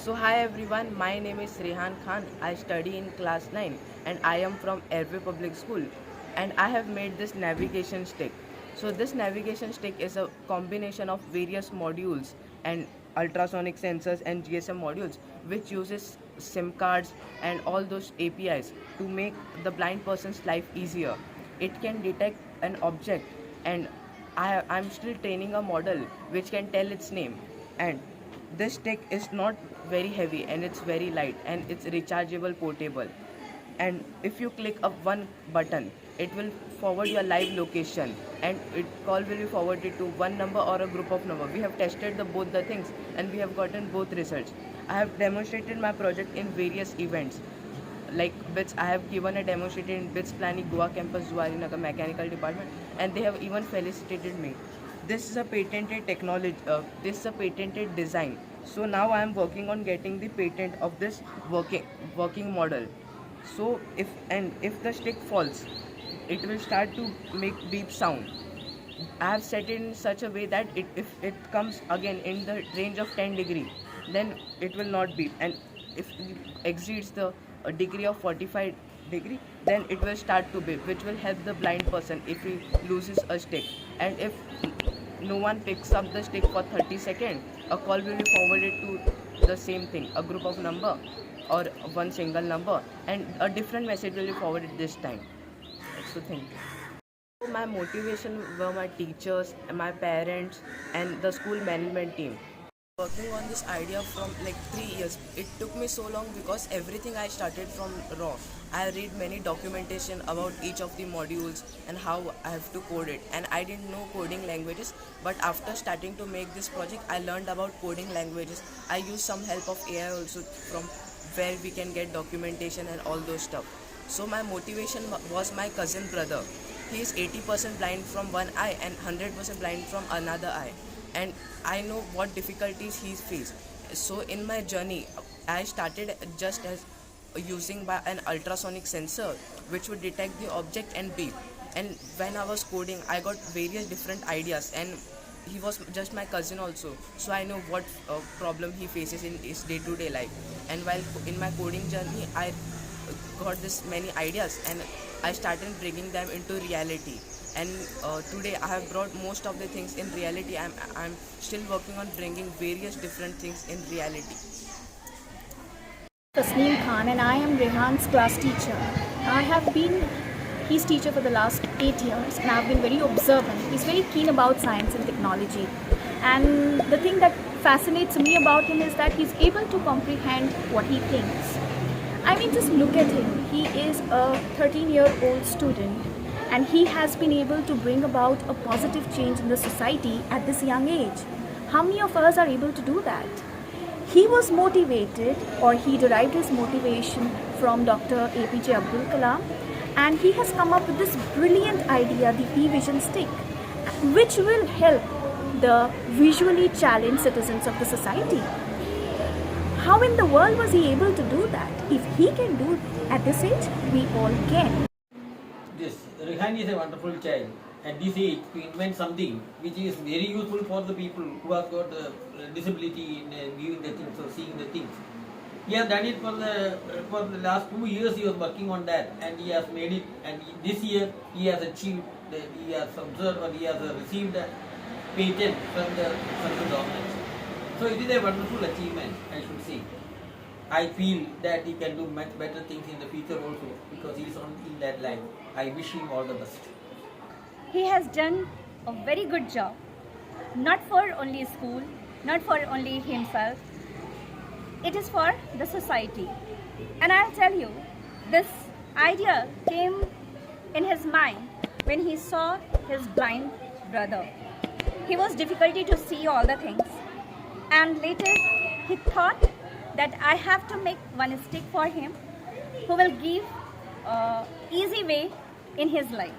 So hi everyone, my name is Rehan Khan. I study in class 9 and I am from Airway Public School, and I have made this navigation stick. So this navigation stick is a combination of various modules and ultrasonic sensors and GSM modules which uses SIM cards and all those APIs to make the blind person's life easier. It can detect an object, and I'm still training a model which can tell its name. And this stick is not very heavy and it's very light and it's rechargeable, portable. And if you click up one button, it will forward your live location, and it call will be forwarded to one number or a group of number. We have tested both the things and we have gotten both results. I have demonstrated my project in various events like BITS. I have given a demonstration in BITS Planning Goa campus, Zuarinagar mechanical department, and they have even felicitated me. This is a patented technology, this is a patented design. So now I am working on getting the patent of this working model. So if the stick falls, it will start to make beep sound. I have set it in such a way that if it comes again in the range of 10 degree, then it will not beep, and if it exceeds the degree of 45 degree, then it will start to beep, which will help the blind person if he loses a stick. And if no one picks up the stick for 30 seconds, a call will be forwarded to the same thing, a group of number or one single number, and a different message will be forwarded this time. So thank you. My motivation were my teachers, my parents, and the school management team. Working on this idea from like 3 years. It took me so long because everything I started from raw. I read many documentation about each of the modules and how I have to code it. And I didn't know coding languages, but after starting to make this project, I learned about coding languages. I used some help of AI also, from where we can get documentation and all those stuff. So my motivation was my cousin brother. He is 80% blind from one eye and 100% blind from another eye, and I know what difficulties he's faced. So in my journey, I started just as using by an ultrasonic sensor which would detect the object and beep. And when I was coding, I got various different ideas, and he was just my cousin also, so I know what problem he faces in his day-to-day life. And while in my coding journey, I got this many ideas and I started bringing them into reality. And today I have brought most of the things in reality. I'm still working on bringing various different things in reality. Tasneem Khan, and I am Rehan's class teacher. I have been his teacher for the last 8 years, and I've been very observant. He's very keen about science and technology. And the thing that fascinates me about him is that he's able to comprehend what he thinks. I mean, just look at him. He is a 13-year-old student, and he has been able to bring about a positive change in the society at this young age. How many of us are able to do that? He was motivated, or he derived his motivation from Dr. APJ Abdul Kalam, and he has come up with this brilliant idea, the eVision stick, which will help the visually challenged citizens of the society. How in the world was he able to do that? If he can do it at this age, we all can. This Rehan is a wonderful child. At this age, to invent something which is very useful for the people who have got disability in viewing the things or seeing the things. He has done it for the last 2 years. He was working on that, and he has made it. And this year he has achieved. He has observed, or he has received a patent from the central government. So it is a wonderful achievement, I should say. I feel that he can do much better things in the future also, because he is in that line. I wish him all the best. He has done a very good job, not for only school, not for only himself. It is for the society. And I'll tell you, this idea came in his mind when he saw his blind brother. He was difficulty to see all the things, and later he thought that I have to make one stick for him who will give easy way in his life.